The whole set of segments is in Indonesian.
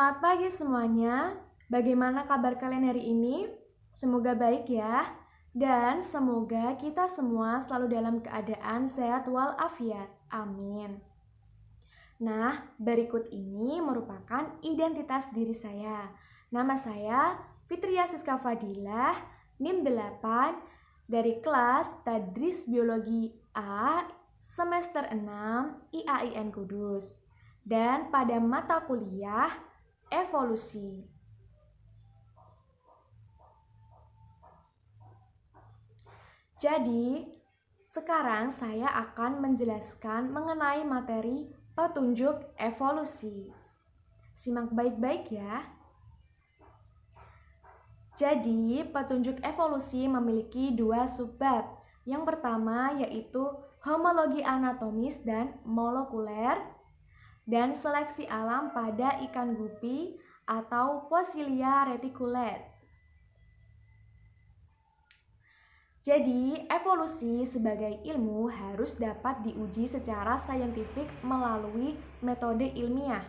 Selamat pagi semuanya. Bagaimana kabar kalian hari ini? Semoga baik ya. Dan semoga kita semua selalu dalam keadaan sehat walafiat. Amin. Nah, berikut ini merupakan identitas diri saya. Nama saya Fitria Siska Fadilah, NIM 8 dari kelas Tadris Biologi A semester 6 IAIN Kudus. Dan pada mata kuliah evolusi. Jadi, sekarang saya akan menjelaskan mengenai materi petunjuk evolusi. Simak baik-baik ya. Jadi, petunjuk evolusi memiliki dua subbab. Yang pertama yaitu homologi anatomis dan molekuler, dan seleksi alam pada ikan gupi atau Posilia reticulate. Jadi, evolusi sebagai ilmu harus dapat diuji secara saintifik melalui metode ilmiah.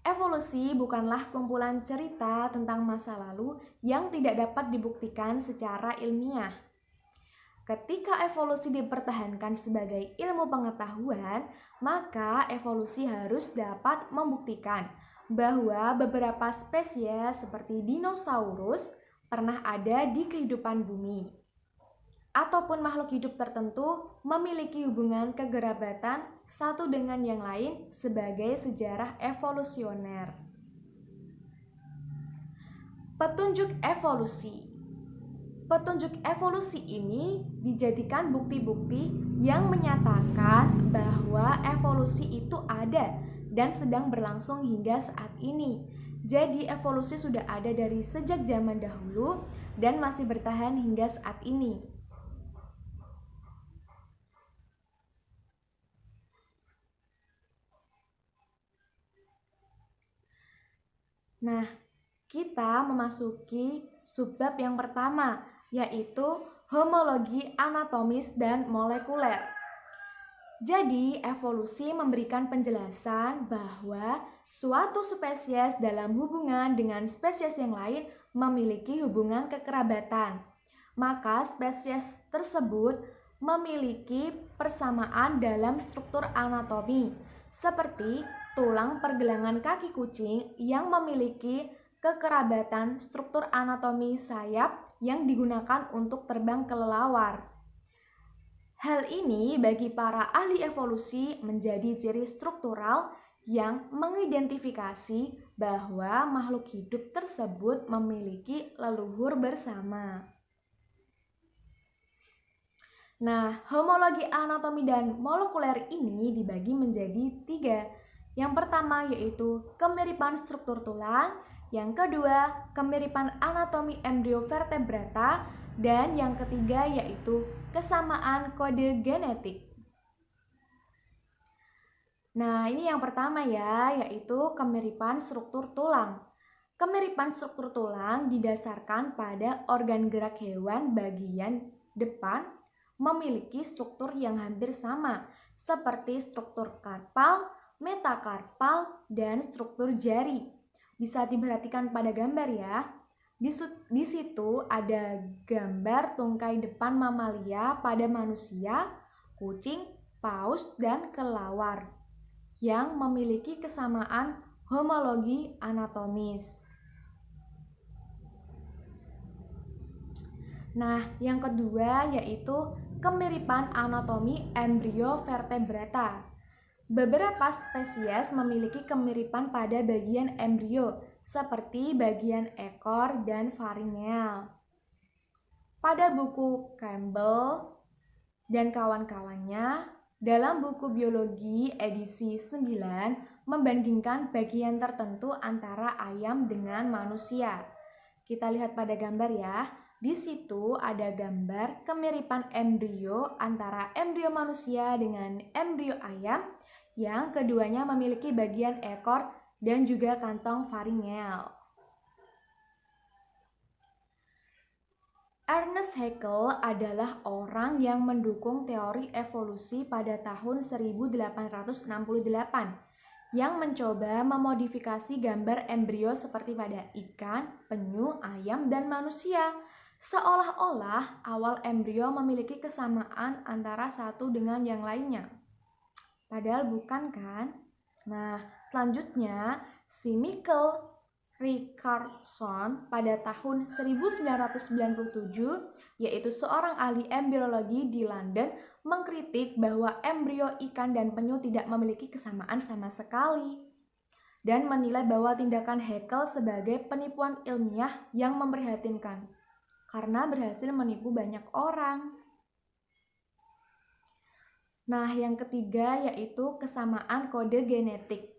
Evolusi bukanlah kumpulan cerita tentang masa lalu yang tidak dapat dibuktikan secara ilmiah. Ketika evolusi dipertahankan sebagai ilmu pengetahuan, maka evolusi harus dapat membuktikan bahwa beberapa spesies seperti dinosaurus pernah ada di kehidupan bumi, ataupun makhluk hidup tertentu memiliki hubungan kekerabatan satu dengan yang lain sebagai sejarah evolusioner. Petunjuk evolusi. Petunjuk evolusi ini dijadikan bukti-bukti yang menyatakan bahwa evolusi itu ada dan sedang berlangsung hingga saat ini. Jadi evolusi sudah ada dari sejak zaman dahulu dan masih bertahan hingga saat ini. Nah, kita memasuki subbab yang pertama, yaitu homologi anatomis dan molekuler. Jadi, evolusi memberikan penjelasan bahwa suatu spesies dalam hubungan dengan spesies yang lain memiliki hubungan kekerabatan. Maka spesies tersebut memiliki persamaan dalam struktur anatomi, seperti tulang pergelangan kaki kucing yang memiliki kekerabatan struktur anatomi sayap yang digunakan untuk terbang kelelawar. Hal ini bagi para ahli evolusi menjadi ciri struktural yang mengidentifikasi bahwa makhluk hidup tersebut memiliki leluhur bersama. Nah, homologi anatomi dan molekuler ini dibagi menjadi 3. Yang pertama yaitu kemiripan struktur tulang, yang kedua kemiripan anatomi embrio vertebrata, dan yang ketiga yaitu kesamaan kode genetik. Nah, ini yang pertama ya, yaitu kemiripan struktur tulang. Kemiripan struktur tulang didasarkan pada organ gerak hewan bagian depan memiliki struktur yang hampir sama, seperti struktur karpal, metakarpal, dan struktur jari. Bisa diperhatikan pada gambar ya. Di situ ada gambar tungkai depan mamalia pada manusia, kucing, paus, dan kelelawar yang memiliki kesamaan homologi anatomis. Nah, yang kedua yaitu kemiripan anatomi embrio vertebrata. Beberapa spesies memiliki kemiripan pada bagian embrio, seperti bagian ekor dan faringeal. Pada buku Campbell dan kawan-kawannya, dalam buku biologi edisi 9 membandingkan bagian tertentu antara ayam dengan manusia. Kita lihat pada gambar ya. Di situ ada gambar kemiripan embrio antara embrio manusia dengan embrio ayam, yang keduanya memiliki bagian ekor dan juga kantong faringeal. Ernest Haeckel adalah orang yang mendukung teori evolusi pada tahun 1868. yang mencoba memodifikasi gambar embrio seperti pada ikan, penyu, ayam, dan manusia. Seolah-olah awal embrio memiliki kesamaan antara satu dengan yang lainnya. Padahal bukan kan? Nah, selanjutnya si Michael Richardson pada tahun 1997, yaitu seorang ahli embriologi di London, mengkritik bahwa embrio ikan dan penyu tidak memiliki kesamaan sama sekali dan menilai bahwa tindakan Haeckel sebagai penipuan ilmiah yang memprihatinkan karena berhasil menipu banyak orang. Nah, yang ketiga yaitu kesamaan kode genetik.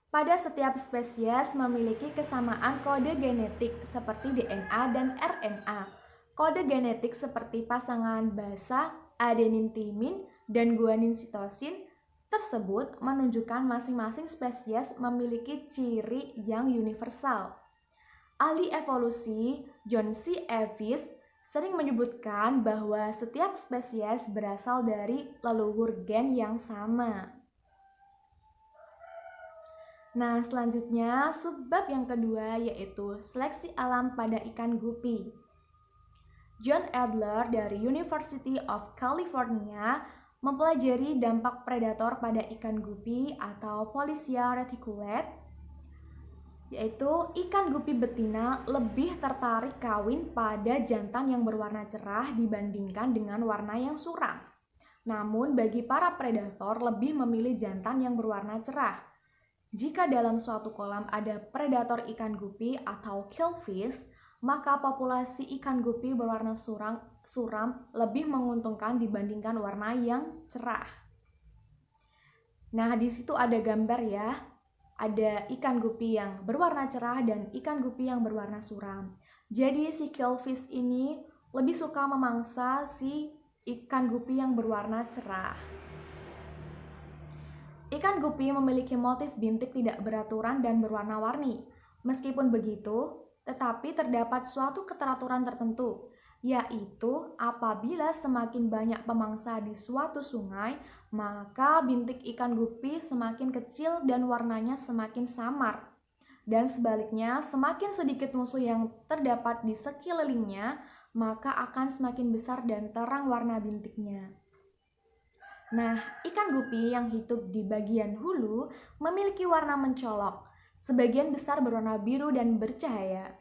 Pada setiap spesies memiliki kesamaan kode genetik seperti DNA dan RNA. Kode genetik seperti pasangan basa, adenin timin, dan guanin sitosin tersebut menunjukkan masing-masing spesies memiliki ciri yang universal. Ahli evolusi John C. Evis sering menyebutkan bahwa setiap spesies berasal dari leluhur gen yang sama. Nah, selanjutnya subbab yang kedua yaitu seleksi alam pada ikan gupi. John Adler dari University of California mempelajari dampak predator pada ikan gupi atau Polycia reticulate, yaitu ikan gupi betina lebih tertarik kawin pada jantan yang berwarna cerah dibandingkan dengan warna yang suram. Namun bagi para predator lebih memilih jantan yang berwarna cerah. Jika dalam suatu kolam ada predator ikan gupi atau killfish, maka populasi ikan gupi berwarna suram lebih menguntungkan dibandingkan warna yang cerah. Nah, di situ ada gambar ya. Ada ikan gupi yang berwarna cerah dan ikan gupi yang berwarna suram. Jadi si killfish ini lebih suka memangsa si ikan gupi yang berwarna cerah. Ikan gupi memiliki motif bintik tidak beraturan dan berwarna-warni. Meskipun begitu, tetapi terdapat suatu keteraturan tertentu, yaitu apabila semakin banyak pemangsa di suatu sungai, maka bintik ikan gupi semakin kecil dan warnanya semakin samar. Dan sebaliknya, semakin sedikit musuh yang terdapat di sekelilingnya, maka akan semakin besar dan terang warna bintiknya. Nah, ikan gupi yang hidup di bagian hulu memiliki warna mencolok, sebagian besar berwarna biru dan bercahaya,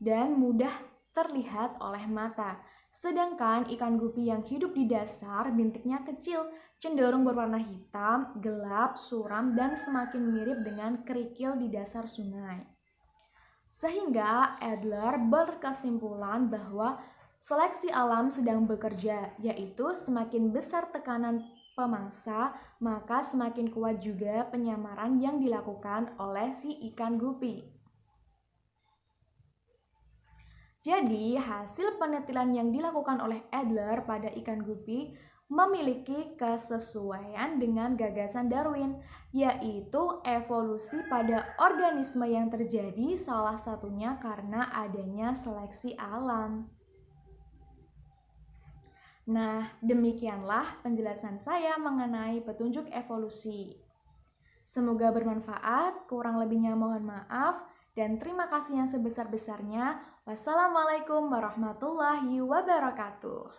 dan mudah terlihat oleh mata. Sedangkan ikan gupi yang hidup di dasar bintiknya kecil, cenderung berwarna hitam, gelap, suram, dan semakin mirip dengan kerikil di dasar sungai. Sehingga Adler berkesimpulan bahwa seleksi alam sedang bekerja, yaitu semakin besar tekanan pemangsa, maka semakin kuat juga penyamaran yang dilakukan oleh si ikan gupi. Jadi, hasil penelitian yang dilakukan oleh Adler pada ikan gupi memiliki kesesuaian dengan gagasan Darwin, yaitu evolusi pada organisme yang terjadi salah satunya karena adanya seleksi alam. Nah, demikianlah penjelasan saya mengenai petunjuk evolusi. Semoga bermanfaat, kurang lebihnya mohon maaf, dan terima kasih yang sebesar-besarnya. Wassalamualaikum warahmatullahi wabarakatuh.